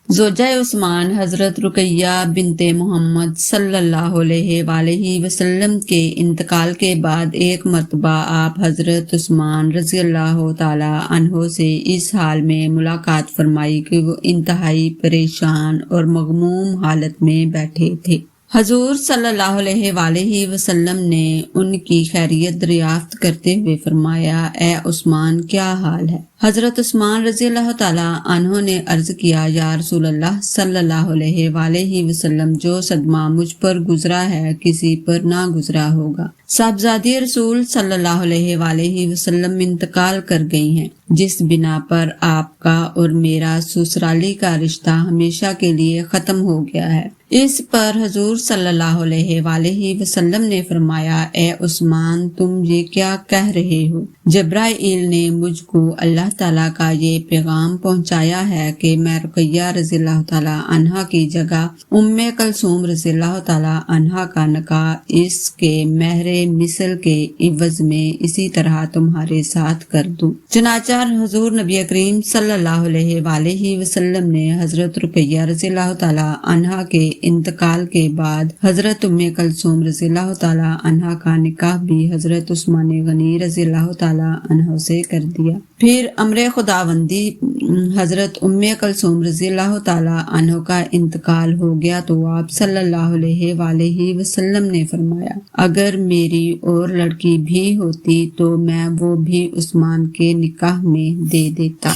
زوجہ عثمان حضرت رقیہ بنت محمد صلی اللہ علیہ وآلہ وسلم کے انتقال کے بعد ایک مرتبہ آپ حضرت عثمان رضی اللہ تعالی عنہ سے اس حال میں ملاقات فرمائی کہ وہ انتہائی پریشان اور مغموم حالت میں بیٹھے تھے۔ حضور صلی اللہ علیہ وآلہ وسلم نے ان کی خیریت دریافت کرتے ہوئے فرمایا، اے عثمان کیا حال ہے؟ حضرت عثمان رضی اللہ تعالیٰ عنہ نے عرض کیا، یا رسول اللہ صلی اللہ علیہ وآلہ وسلم، جو صدمہ مجھ پر گزرا ہے کسی پر نہ گزرا ہوگا۔ صاحبزادی رسول صلی اللہ علیہ وآلہ وسلم انتقال کر گئی ہیں، جس بنا پر آپ کا اور میرا سسرالی کا رشتہ ہمیشہ کے لیے ختم ہو گیا ہے۔ اس پر حضور صلی اللہ علیہ وآلہ وسلم نے فرمایا، اے عثمان تم یہ کیا کہہ رہے ہو؟ جبرائیل نے مجھ کو اللہ تعالیٰ کا یہ پیغام پہنچایا ہے کہ میں رقیہ رضی اللہ تعالیٰ عنہا کی جگہ ام کلثوم رضی اللہ تعالیٰ عنہا کا نکاح اس کے مہر مثل کے عوض میں اسی طرح تمہارے ساتھ کر دوں۔ چنانچہ حضور نبی کریم صلی اللہ علیہ وآلہ وسلم نے حضرت رقیہ رضی اللہ تعالیٰ عنہا کے انتقال کے بعد حضرت ام کلثوم رضی اللہ تعالیٰ عنہا کا نکاح بھی حضرت عثمان غنی رضی اللہ تعالیٰ عنہ سے کر دیا۔ پھر امر خداوندی حضرت ام کلثوم رضی اللہ تعالیٰ عنہ کا انتقال ہو گیا تو آپ صلی اللہ علیہ وآلہ وسلم نے فرمایا، اگر میری اور لڑکی بھی ہوتی تو میں وہ بھی عثمان کے نکاح میں دے دیتا۔